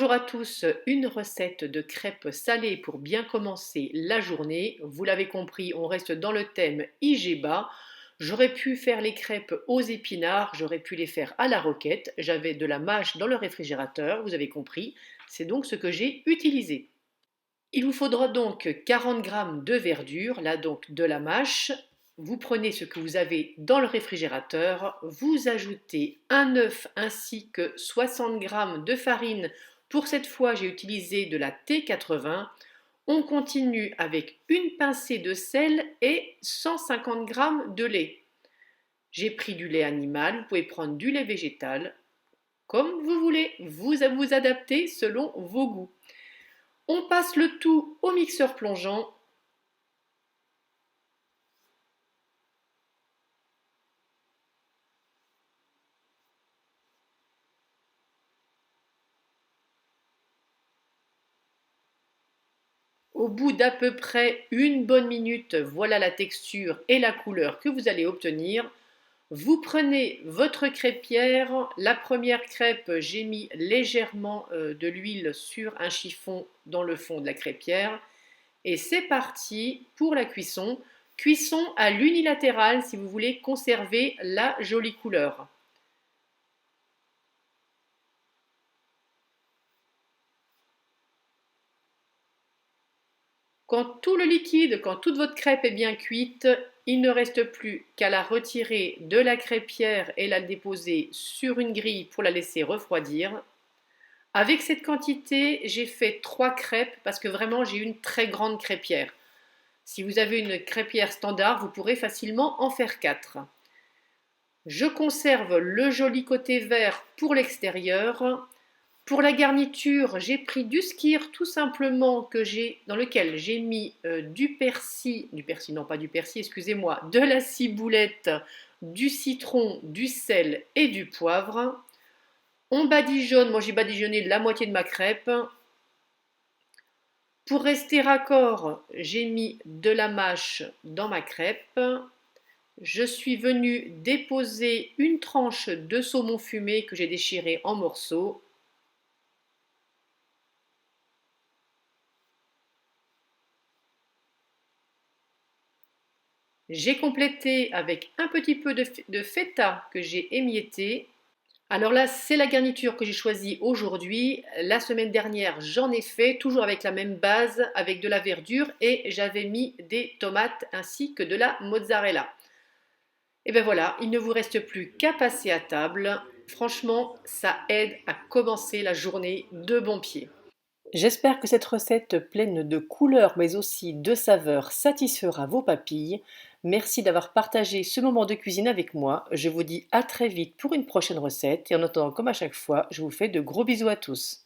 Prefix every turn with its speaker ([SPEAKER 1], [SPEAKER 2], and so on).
[SPEAKER 1] Bonjour à tous, une recette de crêpes salées pour bien commencer la journée. Vous l'avez compris, on reste dans le thème IGBA. J'aurais pu faire les crêpes aux épinards, j'aurais pu les faire à la roquette. J'avais de la mâche dans le réfrigérateur, vous avez compris. C'est donc ce que j'ai utilisé. Il vous faudra donc 40 g de verdure, là donc de la mâche. Vous prenez ce que vous avez dans le réfrigérateur, vous ajoutez un œuf ainsi que 60 g de farine. Pour cette fois, j'ai utilisé de la T80. On continue avec une pincée de sel et 150 g de lait. J'ai pris du lait animal, vous pouvez prendre du lait végétal, comme vous voulez, vous adaptez selon vos goûts. On passe le tout au mixeur plongeant. Au bout d'à peu près une bonne minute, voilà la texture et la couleur que vous allez obtenir. Vous prenez votre crêpière. La première crêpe, j'ai mis légèrement de l'huile sur un chiffon dans le fond de la crêpière. Et c'est parti pour la cuisson. Cuisson à l'unilatérale si vous voulez conserver la jolie couleur. Quand tout le liquide, quand toute votre crêpe est bien cuite, il ne reste plus qu'à la retirer de la crêpière et la déposer sur une grille pour la laisser refroidir. Avec cette quantité, j'ai fait 3 crêpes parce que vraiment j'ai une très grande crêpière. Si vous avez une crêpière standard, vous pourrez facilement en faire 4. Je conserve le joli côté vert pour l'extérieur. Pour la garniture, j'ai pris du skyr tout simplement dans lequel j'ai mis non pas du persil, excusez-moi, de la ciboulette, du citron, du sel et du poivre. On badigeonne, moi j'ai badigeonné la moitié de ma crêpe. Pour rester raccord, j'ai mis de la mâche dans ma crêpe. Je suis venue déposer une tranche de saumon fumé que j'ai déchiré en morceaux. J'ai complété avec un petit peu de feta que j'ai émietté. Alors là, c'est la garniture que j'ai choisie aujourd'hui. La semaine dernière, j'en ai fait, toujours avec la même base, avec de la verdure et j'avais mis des tomates ainsi que de la mozzarella. Et bien voilà, il ne vous reste plus qu'à passer à table. Franchement, ça aide à commencer la journée de bon pied. J'espère que cette recette pleine de couleurs mais aussi de saveurs satisfera vos papilles. Merci d'avoir partagé ce moment de cuisine avec moi. Je vous dis à très vite pour une prochaine recette et en attendant comme à chaque fois, je vous fais de gros bisous à tous.